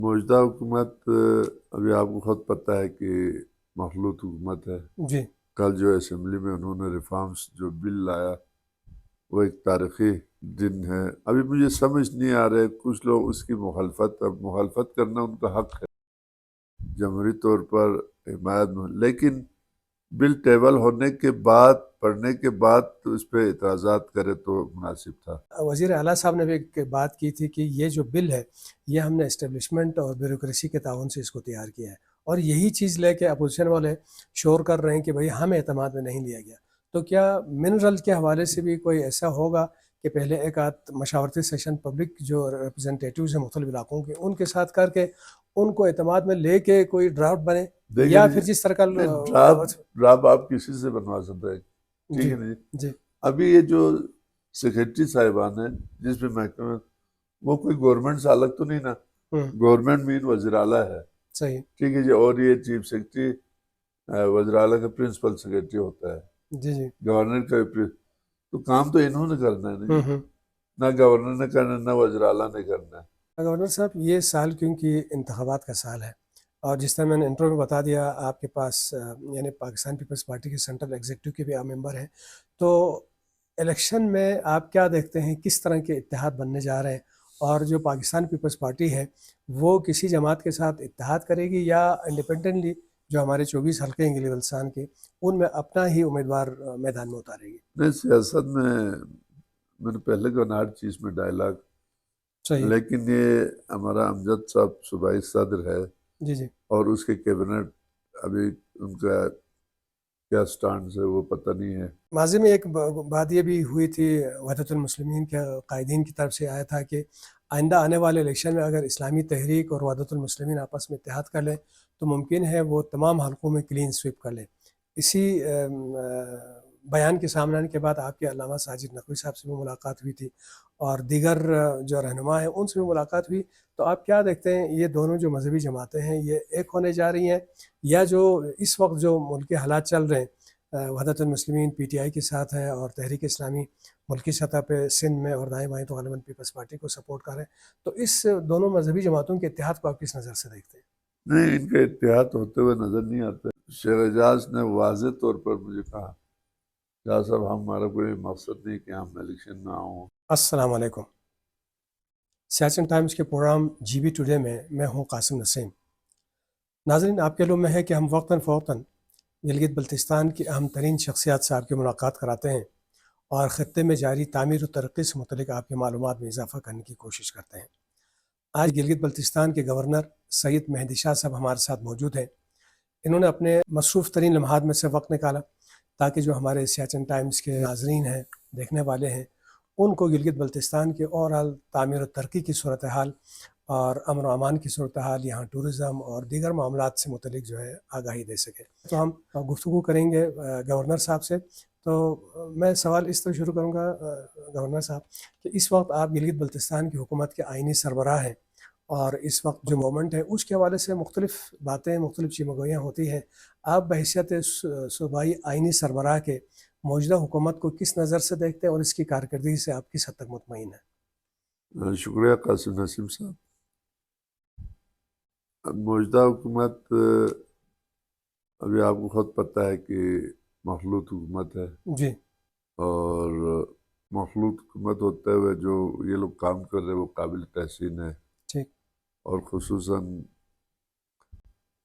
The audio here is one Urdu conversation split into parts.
موجودہ حکومت ابھی آپ کو خود پتہ ہے کہ مخلوط حکومت ہے۔ جی کل جو اسمبلی میں انہوں نے ریفارمز جو بل لایا وہ ایک تاریخی دن ہے۔ ابھی مجھے سمجھ نہیں آ رہا ہے، کچھ لوگ اس کی مخالفت کرنا ان کا حق ہے، جمہوری طور پر حمایت میں، لیکن بل ٹیبل ہونے کے بعد پڑھنے کے بعد تو اس پہ اعتراضات کرے تو مناسب تھا۔ وزیر اعلیٰ صاحب نے بھی ایک بات کی تھی کہ یہ جو بل ہے یہ ہم نے اسٹیبلشمنٹ اور بیوروکریسی کے تعاون سے اس کو تیار کیا ہے، اور یہی چیز لے کے اپوزیشن والے شور کر رہے ہیں کہ بھئی ہم اعتماد میں نہیں لیا گیا۔ تو کیا منرل کے حوالے سے بھی کوئی ایسا ہوگا کہ پہلے ایک آدھ مشاورتی سیشن پبلک جو ریپرزنٹیٹیوز ہیں مختلف علاقوں کے ان کے ساتھ کر کے ان کو اعتماد میں لے کے کوئی ڈرافٹ بنے، دیکھیں یا جی، پھر جس طرح کا ڈرافٹ آپ کسی سے بنوا سکتے ہیں، ٹھیک جی ہے نا جی۔ جی ابھی یہ جو سیکرٹری صاحبان ہیں جس میں محکمہ، وہ کوئی گورنمنٹ سے الگ تو نہیں نا؟ گورنمنٹ مین وزیر اعلیٰ ہے، صحیح ٹھیک ہے جی، اور یہ چیف سیکرٹری وزیر اعلیٰ کا پرنسپل سیکرٹری ہوتا ہے، جی جی گورنر کا تو کام تو انہوں نے کرنا ہے نا جی، نہ گورنر نے کرنا ہے نہ وزیر اعلیٰ نے کرنا ہے۔ گورنر صاحب یہ سال کیونکہ انتخابات کا سال ہے، اور جس طرح میں نے انٹرو میں بتا دیا آپ کے پاس یعنی پاکستان پیپلز پارٹی کے سینٹرل ایگزیکٹو کے بھی آپ ممبر ہیں، تو الیکشن میں آپ کیا دیکھتے ہیں کس طرح کے اتحاد بننے جا رہے ہیں، اور جو پاکستان پیپلز پارٹی ہے وہ کسی جماعت کے ساتھ اتحاد کرے گی یا انڈیپینڈنٹلی جو ہمارے 24 حلقے ہیں گلی بلتستان کے ان میں اپنا ہی امیدوار میدان میں اتارے گی؟ نہیں، سیاست میں نے پہلے کہا ہر چیز میں ڈائلاگ، صحیح لیکن یہ ہمارا امجد صاحب صوبائی صدر ہے جی جی اور اس کے کیبنٹ، ابھی ان کا کیا سٹانڈ ہے وہ پتہ نہیں ہے۔ ماضی میں ایک بات یہ بھی ہوئی تھی، وحدت المسلمین کے قائدین کی طرف سے آیا تھا کہ آئندہ آنے والے الیکشن میں اگر اسلامی تحریک اور وحدت المسلمین آپس میں اتحاد کر لیں تو ممکن ہے وہ تمام حلقوں میں کلین سویپ کر لیں۔ اسی بیان کے سامنے آنے کے بعد آپ کے علامہ ساجد نقوی صاحب سے بھی ملاقات ہوئی تھی، اور دیگر جو رہنما ہیں ان سے بھی ملاقات ہوئی۔ تو آپ کیا دیکھتے ہیں یہ دونوں جو مذہبی جماعتیں ہیں یہ ایک ہونے جا رہی ہیں، یا جو اس وقت جو ملکی حالات چل رہے ہیں، وحدت المسلمین پی ٹی آئی کے ساتھ ہے اور تحریک اسلامی ملکی سطح پہ سندھ میں اور دائیں بائیں تو غالباً پیپلز پارٹی کو سپورٹ کر رہے ہیں، تو اس دونوں مذہبی جماعتوں کے اتحاد کو آپ کس نظر سے دیکھتے ہیں؟ نہیں، ان کا اتحاد ہوتے ہوئے نظر نہیں آتا۔ شیخ اعجاز نے واضح طور پر مجھے کہا، شاہ صاحب ہمارا کوئی مقصد نہیں کہ ہم الیکشن میں آؤں۔ السلام علیکم، سیاچن ٹائمز کے پروگرام جی بی ٹوڈے میں ہوں قاسم نسیم۔ ناظرین، آپ کے علم میں ہے کہ ہم وقتاً فوقتاً گلگت بلتستان کی اہم ترین شخصیات سے آپ کی ملاقات کراتے ہیں اور خطے میں جاری تعمیر و ترقی سے متعلق آپ کی معلومات میں اضافہ کرنے کی کوشش کرتے ہیں۔ آج گلگت بلتستان کے گورنر سید مہدی شاہ صاحب ہمارے ساتھ موجود ہیں۔ انہوں نے اپنے مصروف ترین لمحات میں سے وقت نکالا تاکہ جو ہمارے سیاچن ٹائمز کے ناظرین ہیں، دیکھنے والے ہیں، ان کو گلگت بلتستان کے اوورآل تعمیر و ترقی کی صورتحال اور امن و امان کی صورتحال، یہاں ٹورزم اور دیگر معاملات سے متعلق جو ہے آگاہی دے سکے۔ تو ہم گفتگو کریں گے گورنر صاحب سے۔ تو میں سوال اس طرح شروع کروں گا گورنر صاحب کہ اس وقت آپ گلگت بلتستان کی حکومت کے آئینی سربراہ ہیں، اور اس وقت جو مومنٹ ہے اس کے حوالے سے مختلف باتیں، مختلف چیمگوئیاں ہوتی ہیں۔ آپ بحیثیت صوبائی آئینی سربراہ کے موجودہ حکومت کو کس نظر سے دیکھتے ہیں اور اس کی کارکردگی سے آپ کس حد تک مطمئن ہیں؟ شکریہ قاسم نسیم صاحب۔ موجودہ حکومت ابھی آپ کو خود پتہ ہے کہ مخلوط حکومت ہے، جی اور مخلوط حکومت ہوتے ہوئے جو یہ لوگ کام کر رہے ہیں وہ قابل تحسین ہے، ٹھیک اور خصوصاً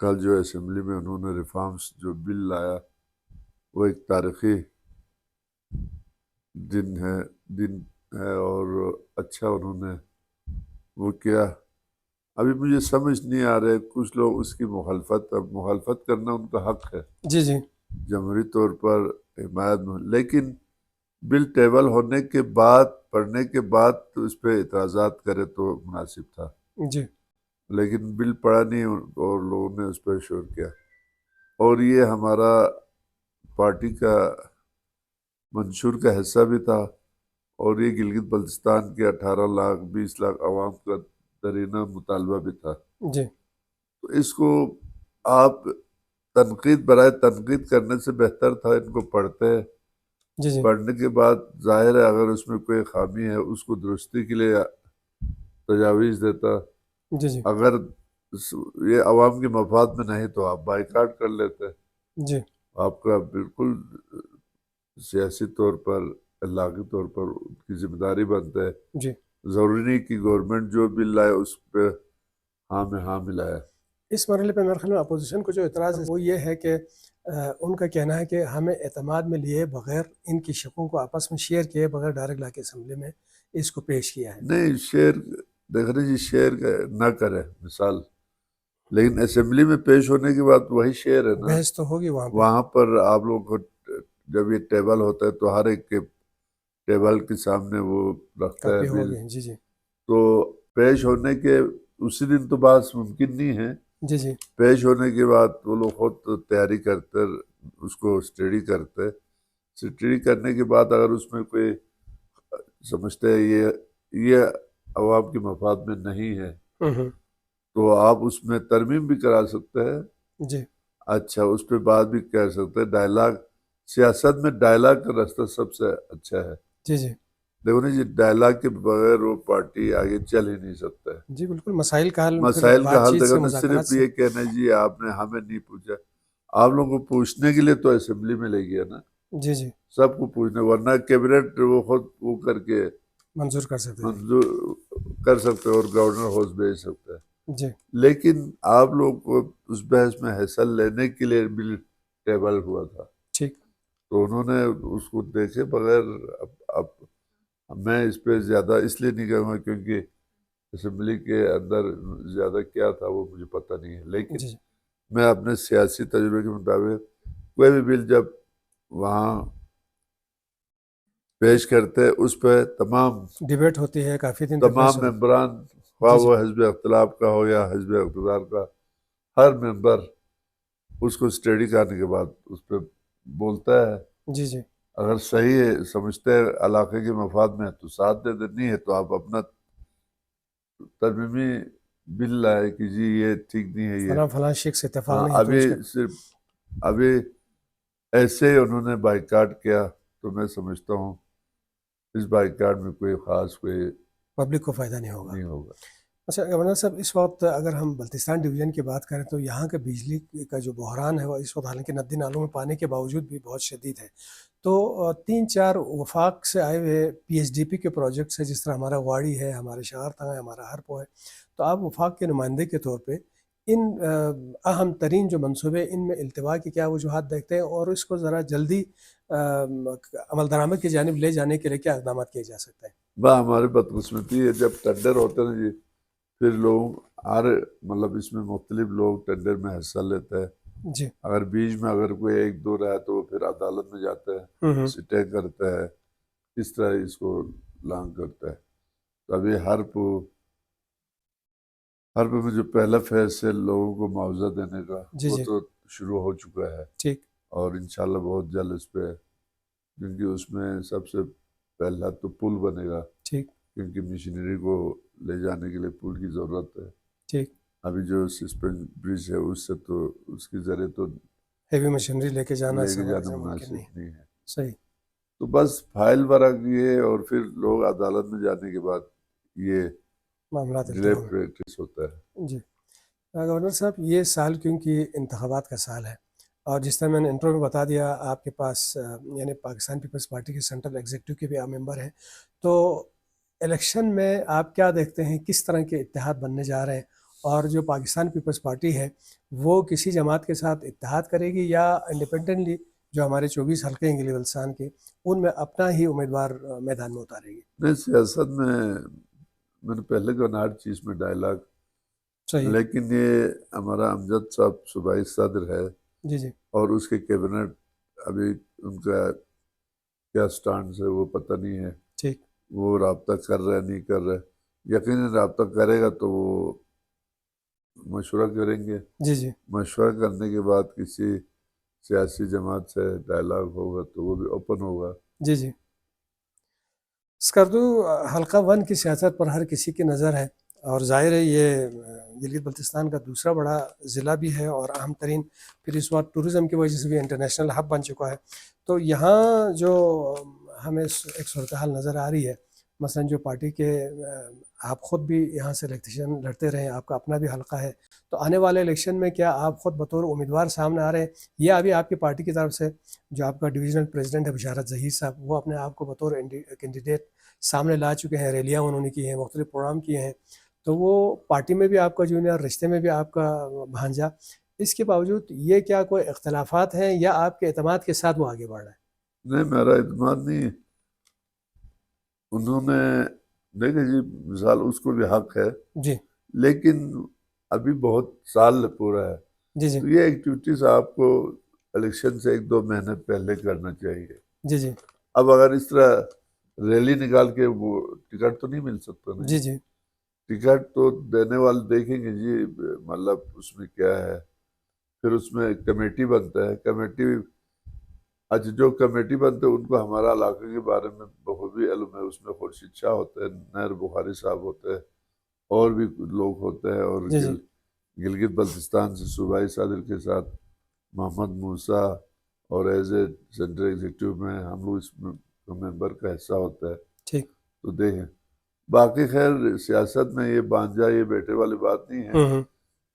کل جو اسمبلی میں انہوں نے ریفارمز جو بل لایا وہ ایک تاریخی دن ہے اور اچھا انہوں نے وہ کیا۔ ابھی مجھے سمجھ نہیں آ رہا ہے، کچھ لوگ اس کی مخالفت کرنا ان کا حق ہے، جی جی جمہوری طور پر حمایت میں، لیکن بل ٹیبل ہونے کے بعد پڑھنے کے بعد تو اس پہ اعتراضات کرے تو مناسب تھا، جی لیکن بل پڑھا نہیں اور لوگوں نے اس پہ شور کیا، اور یہ ہمارا پارٹی کا منشور کا حصہ بھی تھا، اور یہ گلگت بلتستان کے 18 لاکھ 20 لاکھ عوام کا درینہ مطالبہ بھی تھا۔ جی تو اس کو آپ تنقید برائے تنقید کرنے سے بہتر تھا ان کو پڑھتے، جی جی پڑھنے کے بعد ظاہر ہے اگر اس میں کوئی خامی ہے اس کو درستی کے لیے تجاویز دیتا، جی جی اگر یہ عوام کے مفاد میں نہیں تو آپ بائیکاٹ کر لیتے. جی آپ کا بالکل سیاسی طور پر اخلاقی طور پر ان کی ذمہ داری بنتا ہے. جی ضروری نہیں کہ گورنمنٹ جو بل لائے اس پہ ہاں میں ہاں ملایا. اس مرحلے پہ میرے خیال میں اپوزیشن کو جو اعتراض ہے وہ یہ ہے کہ ان کا کہنا ہے کہ ہمیں اعتماد میں لیے بغیر ان کی شکوں کو آپس میں شیئر کیے بغیر ڈائریکٹ لا کے اسمبلی میں اس کو پیش کیا ہے. نہیں شیئر دیکھ رہے جی شیئر نہ کرے مثال، لیکن اسمبلی میں پیش ہونے کے بعد وہی شیئر ہے نا. بحث تو ہوگی وہاں پہ. وہاں پر آپ لوگوں کو جب یہ ٹیبل ہوتا ہے تو ہر ایک کے ٹیبل کے سامنے وہ رکھتا ہے کاپی بل، ہوگی. جی جی تو پیش ہونے کے اسی دن تو بات ممکن نہیں ہے. جی جی پیش ہونے کے بعد وہ لوگ خود تیاری کرتے اس کو اسٹڈی کرتے. اسٹڈی کرنے کے بعد اگر اس میں کوئی سمجھتے ہیں یہ عوام کے مفاد میں نہیں ہے تو آپ اس میں ترمیم بھی کرا سکتے ہیں. جی اچھا اس پہ بات بھی کہہ سکتے ہیں. ڈائلاگ سیاست میں ڈائلاگ کا راستہ سب سے اچھا ہے. جی جی دیکھو نا جی ڈائلاگ کے بغیر وہ پارٹی آگے چل ہی نہیں سکتا ہے. جی بالکل. مسائل کا حل پھر مسائل کا بات حل چیت دیکھو سے نا، مذاکرات صرف سے. یہ کہنا جی آپ نے ہمیں نہیں پوچھا. آپ لوگوں کو پوچھنے کے لیے تو اسمبلی میں لے گیا نا، جی جی سب کو پوچھنے، ورنہ کیبنٹ وہ خود وہ کر کے منظور کر سکتے ہیں. منظور کر سکتے اور گورنر ہاؤس بھیج سکتے ہیں. جی لیکن آپ لوگ کو اس بحث میں حصہ لینے کے لیے بل ٹیبل ہوا تھا، ٹھیک. تو انہوں نے اس کو دیکھے بغیر. اب میں اس پہ زیادہ اس لیے نہیں کہوں گا کیونکہ اسمبلی کے اندر زیادہ کیا تھا وہ مجھے پتہ نہیں ہے، لیکن جی میں اپنے سیاسی تجربے کے مطابق کوئی بھی بل جب وہاں پیش کرتے اس پہ تمام ڈیبیٹ ہوتی ہے کافی دن تک بحث ہوتی ہے. ممبران، خواہ جی جی وہ حزب اختلاف کا ہو یا حزب اقتدار کا، ہر ممبر اس کو اسٹڈی کرنے کے بعد اس پہ بولتا ہے. جی جی اگر صحیح ہے سمجھتے ہیں علاقے کے مفاد میں تو ساتھ دے دیں، نہیں ہے تو آپ اپنا ترمیمی بل لائے کہ جی یہ ٹھیک نہیں ہے. یہ فلاں شخص سے اتفاق ہاں نہیں ہے تو ابھی اس کا صرف ابھی ایسے ہی انہوں نے بائیکاٹ کیا تو میں سمجھتا ہوں اس بائیکاٹ میں کوئی خاص کوئی پبلک کو فائدہ نہیں ہوگا. نہیں ہوگا. اچھا گورنر صاحب، اس وقت اگر ہم بلتستان ڈویژن کی بات کریں تو یہاں کے بجلی کا جو بحران ہے وہ اس وقت حالانکہ ندی نالوں میں پانی کے باوجود بھی بہت شدید ہے. تو 3-4 وفاق سے آئے ہوئے پی ایس ڈی پی کے پروجیکٹس ہیں، جس طرح ہمارا واڑی ہے، ہمارے شہرتنگ ہے، ہمارا ہرپو ہے. تو آپ وفاق کے نمائندے کے طور پہ ان اہم ترین جو منصوبے ان میں التوا کی کیا وجوہات دیکھتے ہیں اور اس کو ذرا جلدی عمل درآمد کی جانب لے جانے کے لیے کیا اقدامات کیے جا سکتے ہیں؟ ہماری بدقسمتی ہے جب ٹینڈر ہوتے ہیں نا جی، پھر لوگ مطلب اس میں مختلف لوگ ٹینڈر میں حصہ لیتے ہیں. جی اگر بیچ میں اگر کوئی 1-2 رہا تو وہ پھر عدالت میں جاتے ہیں، سٹے کرتا ہے، اس طرح اس کو لانگ کرتا ہے. تو ابھی ہرپ میں جو پہلا فیز سے لوگوں کو معاوضہ دینے کا جی وہ جی تو شروع ہو چکا ہے، ٹھیک. اور انشاءاللہ بہت جلد اس پہ، کیونکہ اس میں سب سے پہلا تو پل بنے گا، ٹھیک کیونکہ مشینری کو لے جانے کے لیے پل کی ضرورت ہے. ٹھیک. ابھی جو سسپین برج ہے اس سے تو اس کے ذریعے تو ہیوی مشینری لے کے جانا لے کے جانا ممکن مناسب نہیں. نہیں ہے. صحیح. تو بس فائل ورک یہ، اور پھر لوگ عدالت میں جانے کے بعد یہ معاملات ڈیلے التوا میں. پریکٹس ہوتا ہے. جی گورنر صاحب، یہ سال کیونکہ انتخابات کا سال ہے اور جس طرح میں نے انٹرو میں بتا دیا آپ کے پاس یعنی پاکستان پیپلز پارٹی کے سینٹرل ایگزیکٹو کے بھی آپ ممبر ہیں، تو الیکشن میں آپ کیا دیکھتے ہیں کس طرح کے اتحاد بننے جا رہے ہیں؟ اور جو پاکستان پیپلز پارٹی ہے وہ کسی جماعت کے ساتھ اتحاد کرے گی یا انڈیپینڈنٹلی جو ہمارے 24 حلقے ہیں گلی بلتستان کے ان میں اپنا ہی امیدوار میدان میں اتارے گی؟ نہیں، سیاست میں نے پہلے کہا ہر چیز میں ڈائلاگ، صحیح. لیکن یہ ہمارا امجد صاحب صوبائی صدر ہے جی جی اور اس کے کیبنٹ ابھی ان کا کیا سٹانڈ ہے وہ پتہ نہیں ہے. ٹھیک. وہ رابطہ کر رہے نہیں کر رہے، یقیناً رابطہ کرے گا تو وہ مشورہ کریں گے. جی جی مشورہ کرنے کے بعد کسی سیاسی جماعت سے ڈائلاگ ہوگا تو وہ بھی اوپن ہوگا. جی جی. اسکردو حلقہ 1 کی سیاست پر ہر کسی کی نظر ہے اور ظاہر ہے یہ گلگت بلتستان کا دوسرا بڑا ضلع بھی ہے اور اہم ترین، پھر اس وقت ٹورزم کی وجہ سے بھی انٹرنیشنل ہب بن چکا ہے. تو یہاں جو ہمیں ایک صورتحال نظر آ رہی ہے مثلا جو پارٹی کے آپ خود بھی یہاں سے الیکشن لڑتے رہے ہیں، آپ کا اپنا بھی حلقہ ہے، تو آنے والے الیکشن میں کیا آپ خود بطور امیدوار سامنے آ رہے ہیں، یا ابھی آپ کی پارٹی کی طرف سے جو آپ کا ڈویژنل پریزیڈنٹ ہے بشارت ظہیر صاحب، وہ اپنے آپ کو بطور کینڈیڈیٹ سامنے لا چکے ہیں، ریلیاں انہوں نے کی ہیں، مختلف پروگرام کیے ہیں، تو وہ پارٹی میں بھی آپ کا جونیئر، رشتے میں بھی آپ کا بھانجا، اس کے باوجود یہ کیا کوئی اختلافات ہیں یا آپ کے اعتماد کے ساتھ وہ آگے بڑھ رہا ہے؟ نہیں، میرا اعتماد نہیں ہے. انہوں نے دیکھیں جی، مثال اس کو بھی حق ہے، جی لیکن ابھی بہت سال پورا ہے، جی جی تو یہ ایکٹیویٹیز آپ کو الیکشن سے 1-2 مہینے پہلے کرنا چاہیے. جی جی اب اگر اس طرح ریلی نکال کے وہ ٹکٹ تو نہیں مل سکتا نا جی جی ٹکٹ تو دینے والے دیکھیں گے جی، مطلب اس میں کیا ہے، پھر اس میں کمیٹی بنتا ہے. کمیٹی اچھا، جو کمیٹی بنتے ہیں ان کو ہمارا علاقے کے بارے میں بخوبی علم ہے. اس میں خورشید شاہ ہوتے ہیں، نیر بخاری صاحب ہوتے ہیں، اور بھی لوگ ہوتے ہیں، اور جی جی گلگت بلتستان سے صوبائی صدر کے ساتھ محمد موسیٰ، اور ایز اے سینٹرل ایگزیکٹو میں ہم لوگ اس میں ممبر کا حصہ ہوتا ہے. ٹھیک. تو دیکھیں، باقی خیر سیاست میں یہ بانجا یہ بیٹے والی بات نہیں ہے،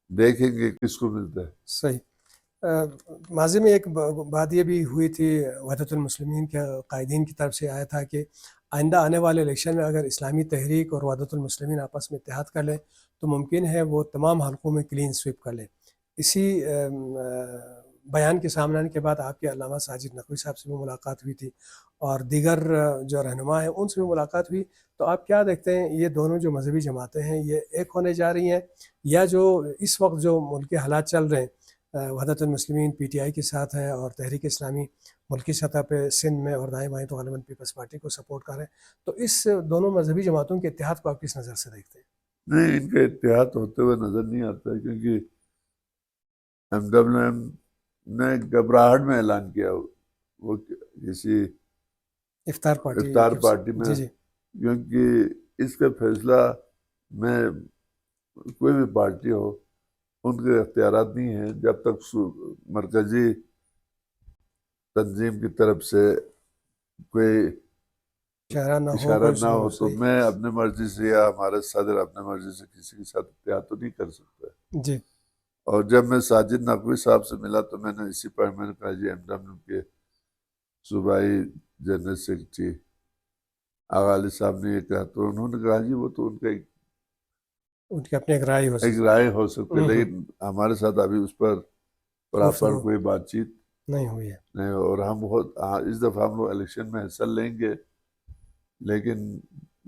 دیکھیں گے کس کو ملتا ہے. صحیح. ماضی میں ایک بات یہ بھی ہوئی تھی، وحدت المسلمین کے قائدین کی طرف سے آیا تھا کہ آئندہ آنے والے الیکشن میں اگر اسلامی تحریک اور وحدت المسلمین آپس میں اتحاد کر لیں تو ممکن ہے وہ تمام حلقوں میں کلین سویپ کر لیں. اسی بیان کے سامنے آنے کے بعد آپ کے علامہ ساجد نقوی صاحب سے بھی ملاقات ہوئی تھی اور دیگر جو رہنما ہیں ان سے بھی ملاقات ہوئی. تو آپ کیا دیکھتے ہیں، یہ دونوں جو مذہبی جماعتیں ہیں یہ ایک ہونے جا رہی ہیں، یا جو اس وقت جو ملکی حالات چل رہے ہیں، وحدت المسلمین پی ٹی آئی کے ساتھ ہے اور تحریک اسلامی ملکی سطح پہ سندھ میں اور دائیں بائیں تو غالباً پیپلز پارٹی کو سپورٹ کر رہے ہیں، تو اس دونوں مذہبی جماعتوں کے اتحاد کو آپ کس نظر سے دیکھتے ہیں؟ نہیں، ان کا اتحاد ہوتے ہوئے نظر نہیں آتا ہے، کیونکہ ایم ڈبلیو ایم نے گھبراہٹ میں اعلان کیا وہ کسی افطار پارٹی میں، جی جی کیونکہ اس کا فیصلہ میں کوئی بھی پارٹی ہو ان کے اختیارات نہیں ہیں جب تک مرکزی تنظیم کی طرف سے کوئی اشارہ نہ ہو. تو میں اپنے مرضی سے یا ہمارے صدر اپنے مرضی سے کسی کے ساتھ اتحاد تو نہیں کر سکتا. جی. اور جب میں ساجد نقوی صاحب سے ملا تو میں نے اسی پر میں نے کہا جی ایم ڈبلیو کے صوبائی جنرل سیکرٹری آغا علی صاحب نے یہ کہا، تو انہوں نے کہا جی وہ تو ان کا ان کی اپنی ایک رائے ہو ایک رائے ہو سکتی ہے، لیکن ہمارے ساتھ ابھی اس پر پراپر کوئی بات چیت نہیں ہوئی ہے. نہیں. اور ہم بہت اس دفعہ ہم لوگ الیکشن میں حصہ لیں گے، لیکن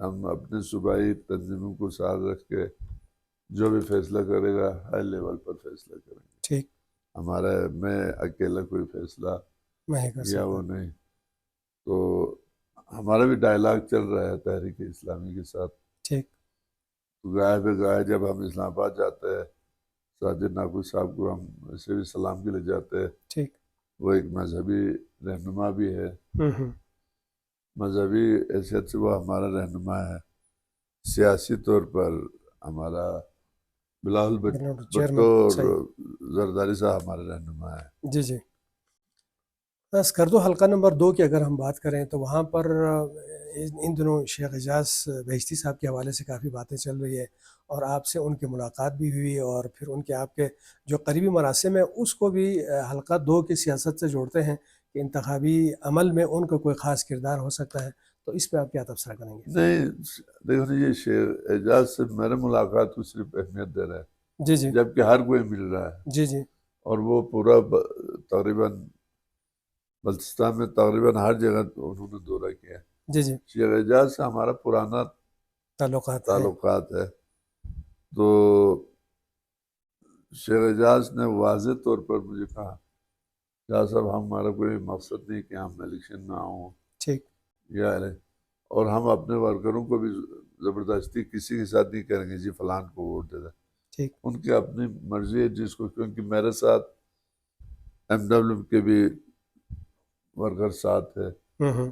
ہم اپنے صوبائی تنظیموں کو ساتھ رکھ کے جو بھی فیصلہ کرے گا ہائی لیول پر فیصلہ کریں گے. ٹھیک. ہمارا میں اکیلا کوئی فیصلہ یا وہ نہیں. تو ہمارا بھی ڈائلاگ چل رہا ہے تحریک اسلامی کے ساتھ. ٹھیک. گائے بے گائے جب ہم اسلام آباد جاتے ہیں، ساجد نقوی صاحب کو ہم ایسے بھی سلام کے لیے جاتے ہیں. ٹھیک. وہ ایک مذہبی رہنما بھی ہے، مذہبی حیثیت سے وہ ہمارا رہنما ہے. سیاسی طور پر ہمارا بلاول بھٹو اور زرداری صاحب ہمارے رہنما ہے. جی جی. اسکردو حلقہ نمبر 2 کی اگر ہم بات کریں تو وہاں پر ان دنوں شیخ اعجاز بہشتی صاحب کے حوالے سے کافی باتیں چل رہی ہے، اور آپ سے ان کی ملاقات بھی ہوئی، اور پھر ان کے آپ کے جو قریبی مراسم ہیں اس کو بھی حلقہ 2 کی سیاست سے جوڑتے ہیں کہ انتخابی عمل میں ان کا کوئی خاص کردار ہو سکتا ہے. تو اس پہ آپ کیا تبصرہ کریں گے؟ نہیں دیکھو یہ شیخ اعجاز سے میرے ملاقات کو صرف اہمیت دے رہا ہے، جی جی جبکہ ہر کوئی مل رہا ہے. جی جی. اور وہ پورا تقریباً بلتستان میں تقریباً ہر جگہ انہوں نے دورہ کیا. جی جی. شیخ اعجاز سے ہمارا پرانا تعلقات ہے. تو شیخ اعجاز نے واضح طور پر مجھے کہا شاہ صاحب ہمارا کوئی مقصد نہیں کہ ہم الیکشن میں آؤں. ٹھیک. یا اور ہم اپنے ورکروں کو بھی زبردستی کسی کے ساتھ نہیں کریں گے جی فلان کو ووٹ دے دیں. ٹھیک. ان کی اپنی مرضی ہے جس کو، کیونکہ میرے ساتھ ایم ڈبلیو کے بھی ورکر ساتھ ہے،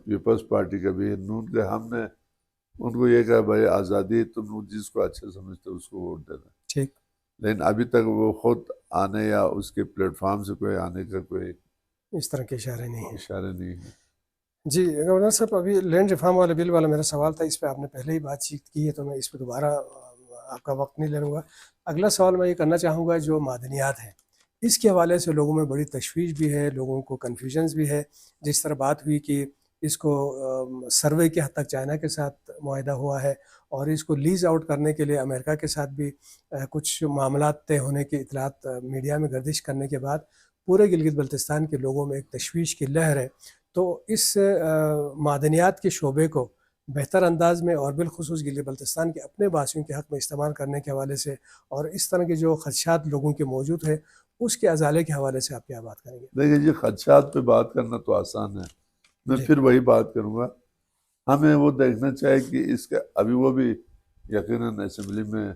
پیپلز پارٹی کا بھی، نون کے. ہم نے ان کو یہ کہا بھائی آزادی، تم جس کو اچھا سمجھتے اس کو ووٹ دے دیں. ٹھیک. لیکن ابھی تک وہ خود آنے یا اس کے پلیٹ فارم سے کوئی آنے کا کوئی اس طرح کے اشارے نہیں ہیں. اشارے نہیں ہیں. جی گورنر صاحب، ابھی لینڈ ریفارم والے بل والا میرا سوال تھا، اس پہ آپ نے پہلے ہی بات چیت کی ہے تو میں اس پہ دوبارہ آپ کا وقت نہیں لوں گا. اگلا سوال میں یہ کرنا چاہوں گا، جو معدنیات ہیں اس کے حوالے سے لوگوں میں بڑی تشویش بھی ہے، لوگوں کو کنفیوژنس بھی ہے. جس طرح بات ہوئی کہ اس کو سروے کے حد تک چائنا کے ساتھ معاہدہ ہوا ہے، اور اس کو لیز آؤٹ کرنے کے لیے امریکہ کے ساتھ بھی کچھ معاملات طے ہونے کی اطلاعات میڈیا میں گردش کرنے کے بعد پورے گلگت بلتستان کے لوگوں میں ایک تشویش کی لہر ہے. تو اس معدنیات کے شعبے کو بہتر انداز میں اور بالخصوص گلگت بلتستان کے اپنے باشندوں کے حق میں استعمال کرنے کے حوالے سے، اور اس طرح کے جو خدشات لوگوں کے موجود ہیں اس کے ازالے کے حوالے سے آپ کیا بات کریں گے؟ دیکھیں جی، خدشات پہ بات کرنا تو آسان ہے، میں جی پھر وہی بات کروں گا. ہمیں وہ دیکھنا چاہیے کہ اس کا ابھی وہ بھی یقیناً اسمبلی میں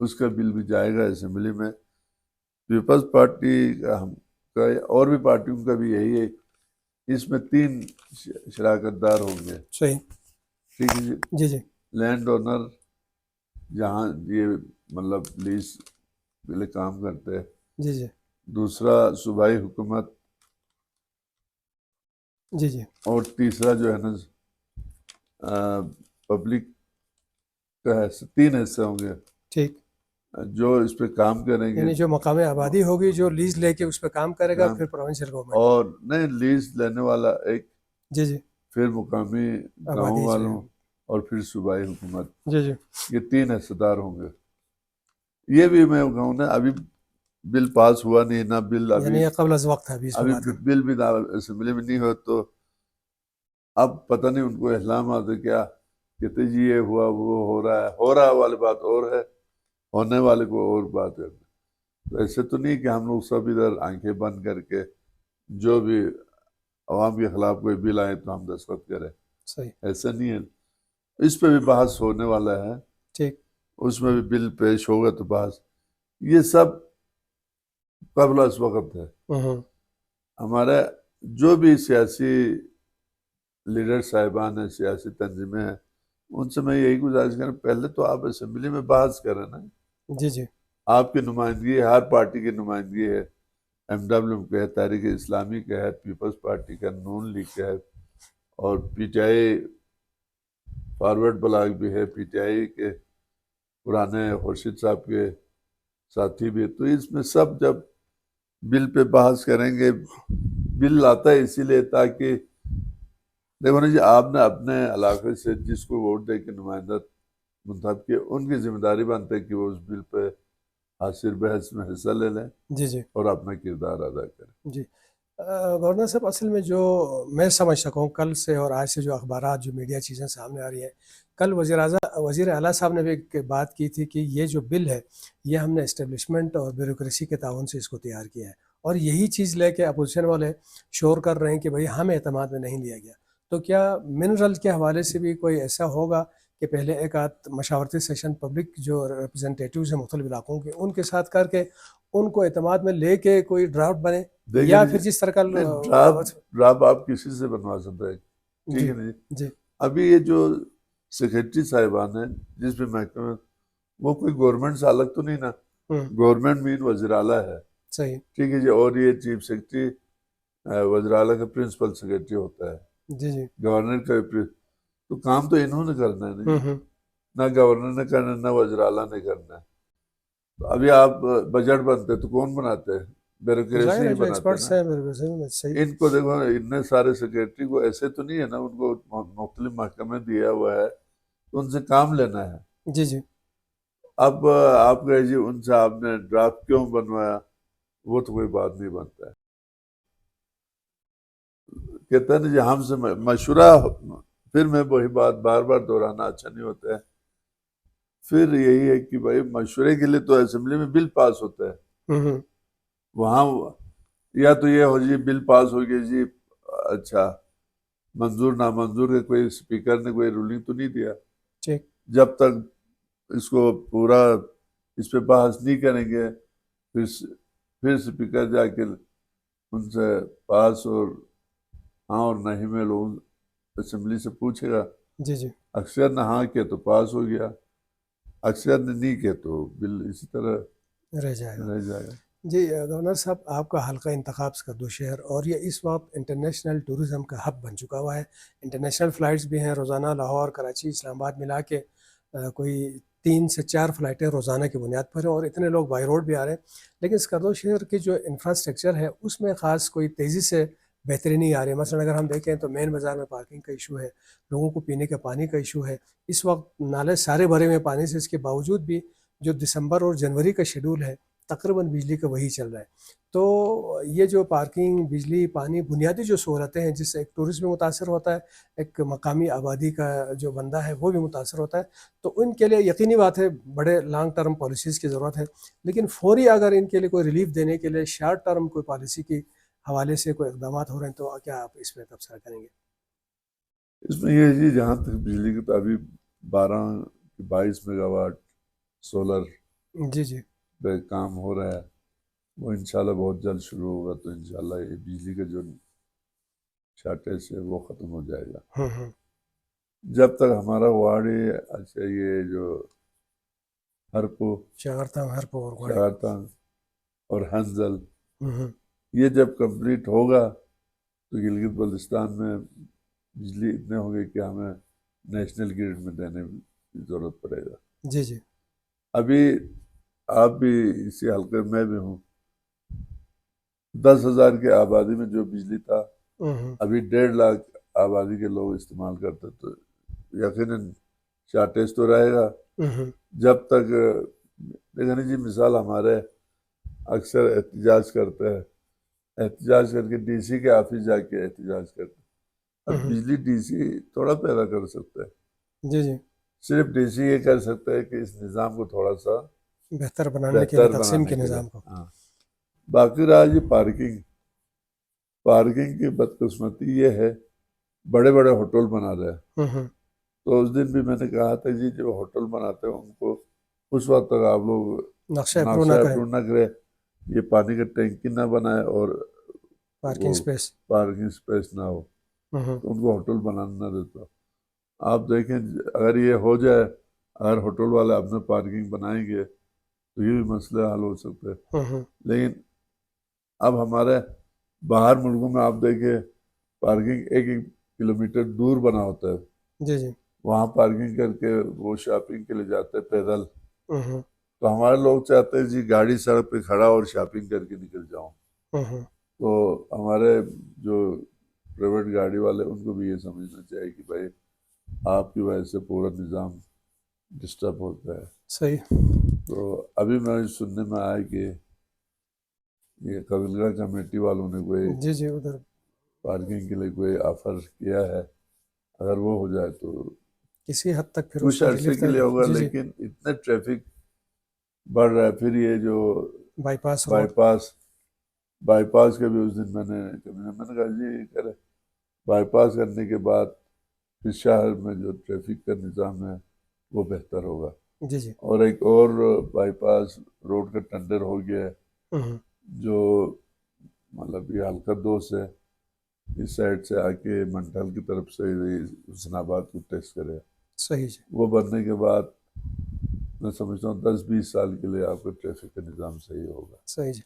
اس کا بل بھی جائے گا اسمبلی میں. پیپلز پارٹی کا ہم کا اور بھی پارٹیوں کا بھی یہی ہے، اس میں 3 شراکت دار ہوں گے. صحیح. ٹھیک ہے جی. جی جی لینڈ اونر جہاں یہ مطلب لیز کے لیے کام کرتے ہیں. جی جی دوسرا صوبائی حکومت، جی جی اور تیسرا جو ہے نا پبلک کا حصہ. 3 حصے ہوں گے ٹھیک. جو اس پہ کام کریں گے. یعنی جو مقامی آبادی ہوگی جو لیز لے کے اس پہ کام کرے گا، کام پھر پروونشل گورنمنٹ. اور نہیں، لیز لینے والا ایک، جی جی پھر مقامی گاؤں آبادی جو ہے. والوں، اور پھر صوبائی حکومت. جی جی یہ 3 حصہ دار ہوں گے. یہ بھی میں کہوں نا، ابھی بل پاس ہوا نہیں نہ، بل یعنی یہ قبل از وقت ہے ابھی اس پہ ابھی بات کرنا. بل بھی اسمبلی میں نہیں ہو. تو اب پتہ نہیں ان کو احلامات ہے کیا، کہتے جی یہ ہوا، وہ ہو رہا ہے والی بات اور ہے، ہونے والے کو اور بات ہے. تو ایسے تو نہیں کہ ہم لوگ سب ادھر آنکھیں بند کر کے جو بھی عوام کے خلاف کوئی بل آئے تو ہم دستخط کریں. صحیح. ایسا نہیں ہے. اس پہ بھی بحث ہونے والا ہے. ٹھیک. اس میں بھی بل پیش ہوگا تو بحث. یہ سب قبل از وقت ہے. ہمارے جو بھی سیاسی لیڈر صاحبان ہیں، سیاسی تنظیمیں ہیں، ان سے میں یہی گزارش کروں، پہلے تو آپ اسمبلی میں بحث کریں نا. جی جی آپ کی نمائندگی ہے، ہر پارٹی کی نمائندگی ہے. ایم ڈبلیو کا ہے، تحریک اسلامی کا ہے، پیپلز پارٹی کا، نون لیگ کا ہے، اور P T I forward block بھی ہے، پی ٹی آئی کے پرانے خورشید صاحب کے ساتھی بھی ہے. تو اس میں سب جب بل پہ بحث کریں گے، بل آتا ہے اسی لیے تاکہ دیکھو نا جی، آپ نے اپنے علاقے سے جس کو ووٹ دے کے نمائندہ منتخب کیے، ان کی ذمہ داری بنتا ہے کہ وہ اس بل پہ حاصل بحث میں حصہ لے لیں جی جی اور اپنا کردار ادا کریں. جی گورنر صاحب، اصل میں جو میں سمجھ سکوں کل سے اور آج سے جو اخبارات، جو میڈیا چیزیں سامنے آ رہی ہیں، کل وزیر اعلیٰ صاحب نے بھی ایک بات کی تھی کہ یہ جو بل ہے یہ ہم نے اسٹیبلشمنٹ اور بیوروکریسی کے تعاون سے اس کو تیار کیا ہے، اور یہی چیز لے کے اپوزیشن والے شور کر رہے ہیں کہ بھئی ہم اعتماد میں نہیں لیا گیا. تو کیا منرل کے حوالے سے بھی کوئی ایسا ہوگا کہ پہلے ایک آدھ مشاورتی سیشن پبلک جو ریپرزنٹیٹیوز ہیں مختلف علاقوں کے، ان کے ساتھ کر کے ان کو اعتماد میں لے کے کوئی ڈرافٹ بنے، یا پھر جس طرح کا ڈرافٹ آپ کسی سے بنوا سکتے ہیں. ٹھیک جی ہے نا جی. جی ابھی یہ جو سیکریٹری صاحبان ہیں جس بھی محکمہ، وہ کوئی گورنمنٹ سے الگ تو نہیں نا. گورنمنٹ مین وزیر اعلیٰ ہے. صحیح. ٹھیک ہے جی. اور یہ چیف سیکرٹری وزیر اعلیٰ کا پرنسپل سیکرٹری ہوتا ہے. جی جی گورنر کا تو کام تو انہوں نے کرنا ہے نا، نہ گورنر نے کرنا ہے، نہ وزیر اعلیٰ نے کرنا ہے. تو ابھی آپ بجٹ بنتے تو کون بناتے ہیں؟ بیوروکریسی ہی جو بناتے ہیں ایکسپرٹس نا. ہیں. صحیح. ان کو دیکھو، اتنے سارے سیکرٹری کو ایسے تو نہیں ہے نا، ان کو مختلف محکمے دیا ہوا ہے تو ان سے کام لینا ہے. جی جی اب آپ کہے جی ان سے آپ نے ڈرافٹ کیوں بنوایا، وہ تو کوئی بات نہیں بنتا ہے. کہتے ہیں نا جی، ہم سے مشورہ، پھر میں وہی بات بار بار دہرانا اچھا نہیں ہوتا ہے. پھر یہی ہے کہ بھائی مشورے کے لیے تو اسمبلی میں بل پاس ہوتا ہے. وہاں یا تو یہ ہو جی بل پاس ہو گیا جی، اچھا منظور نامنظور کے کوئی اسپیکر نے کوئی رولنگ تو نہیں دیا. ٹھیک. جب تک اس کو پورا اس پہ بحث نہیں کریں گے، پھر اسپیکر جا کے ان سے پاس اور ہاں اور نہیں میں لوگ اسمبلی سے پوچھے گا. جی جی اکثر نے ہاں کیا تو پاس ہو گیا، اکثر نے نہیں کیا تو بل اسی طرح رہ جائے گا. جی گورنر صاحب، آپ کا حلقہ انتخاب سکردو شہر اور یہ اس وقت انٹرنیشنل ٹورزم کا ہب بن چکا ہوا ہے. انٹرنیشنل فلائٹس بھی ہیں روزانہ، لاہور، کراچی، اسلام آباد ملا کے کوئی 3 سے 4 فلائٹیں روزانہ کی بنیاد پر ہیں، اور اتنے لوگ بائی روڈ بھی آ رہے ہیں. لیکن سکردو شہر کی جو انفراسٹرکچر ہے اس میں خاص کوئی تیزی سے بہتری نہیں آ رہی ہے. مثلا اگر ہم دیکھیں تو مین بازار میں پارکنگ کا ایشو ہے، لوگوں کو پینے کے پانی کا ایشو ہے. اس وقت نالے سارے بھرے ہوئے پانی سے، اس کے باوجود بھی جو دسمبر اور جنوری کا شیڈول ہے تقریباً بجلی کا وہی چل رہا ہے. تو یہ جو پارکنگ، بجلی، پانی، بنیادی جو سہولتیں ہیں جس سے ایک ٹورسٹ بھی متاثر ہوتا ہے، ایک مقامی آبادی کا جو بندہ ہے وہ بھی متاثر ہوتا ہے. تو ان کے لیے یقینی بات ہے بڑے لانگ ٹرم پالیسیز کی ضرورت ہے. لیکن فوری اگر ان کے لیے کوئی ریلیف دینے کے لیے شارٹ ٹرم کوئی پالیسی کی حوالے سے کوئی اقدامات ہو رہے ہیں تو کیا آپ اس پہ تبصرہ کریں گے؟ اس میں یہ جی جہاں تک بجلی کی، تو ابھی 22 میگا واٹ سولر جی جی پہ کام ہو رہا ہے، وہ انشاءاللہ بہت جلد شروع ہوگا. تو انشاءاللہ یہ بجلی کا جو شارٹیج ہے وہ ختم ہو جائے گا. ہوں جب تک ہمارا وارڈ اچھا یہ جو ہرپو، چارتاں ہر پور گوڑے. شارتان اور ہنزل، ہوں یہ جب کمپلیٹ ہوگا تو گلگت بلتستان میں بجلی اتنے ہو گئی کہ ہمیں نیشنل گریڈ میں دینے کی ضرورت پڑے گا. جی جی ابھی آپ بھی اسی حلقے میں بھی ہوں، 10,000 کی آبادی میں جو بجلی تھا ہوں ابھی 1.5 لاکھ آبادی کے لوگ استعمال کرتے. تو یقیناً شارٹیج تو رہے گا ہوں جب تک. دیکھیں جی مثال ہمارے اکثر احتجاج کرتے ہیں، احتجاج کر کے ڈی سی کے آفس جا کے احتجاج کرتے ہیں. اب بجلی ڈی سی تھوڑا پیدا کر سکتا ہے، جی جی صرف ڈی سی یہ کر سکتا ہے کہ اس نظام کو تھوڑا سا بہتر بنانے کے لیے، بہتر تقسیم بنانے کے کے لیے. نظام کو. ہاں، باقی رہا جی پارکنگ کی بدقسمتی یہ ہے بڑے بڑے ہوٹل بنا رہے ہیں. ہوں تو اس دن بھی میں نے کہا تھا جی جو ہوٹل بناتے ہیں ان کو اس وقت تک آپ لوگ نقشہ اپروو نقشہ نہ کریں، اپروو نہ کرے، یہ پانی کا ٹینکی نہ بنائے اور پارکنگ وہ سپیس. پارکنگ سپیس نہ ہو، ہوں تو ان کو ہوٹل بنانا نہ دیتا. آپ دیکھیں اگر یہ ہو جائے، اگر ہوٹل والے اپنے پارکنگ بنائیں گے تو یہ بھی مسئلہ حل ہو سکتا ہے. ہوں لیکن اب ہمارے باہر ملکوں میں آپ دیکھیں پارکنگ 1 کلومیٹر دور بنا ہوتا ہے، جی جی وہاں پارکنگ کر کے وہ شاپنگ کے لیے جاتے ہیں پیدل. ہوں تو ہمارے لوگ چاہتے ہیں جی گاڑی سڑک پہ کھڑا اور شاپنگ کر کے نکل جاؤں. ہوں تو ہمارے جو پرائیویٹ گاڑی والے ان کو بھی یہ سمجھنا چاہیے کہ بھائی آپ کی وجہ سے پورا نظام ڈسٹرب ہوتا ہے. صحیح. تو ابھی میں سننے میں آیا کہ یہ قبیلہ کمیٹی والوں نے کوئی جی جی ادھر پارکنگ کے لیے کوئی آفر کیا ہے، اگر وہ ہو جائے تو کسی حد تک پھر اس کچھ میں عرصے ریلیف کے لیے ہوگا. جی جی لیکن اتنے ٹریفک بڑھ رہا ہے. پھر یہ جو بائی پاس روڈ. بائی پاس کے بھی اس دن میں نے کہا جی کرے بائی پاس کرنے کے بعد پھر شہر میں جو ٹریفک کا نظام ہے وہ بہتر ہوگا. جی جی اور ایک اور بائی پاس روڈ کا ٹینڈر ہو گیا ہے ہوں جو مطلب یہ حلقہ 2 سے اس سائڈ سے آ کے منٹھل کی طرف سے حسن آباد کو ٹیکس کرے. صحیح جی. وہ بننے کے بعد میں سمجھتا ہوں 10-20 سال کے لیے آپ کا ٹریفک کا نظام صحیح ہوگا. صحیح جی.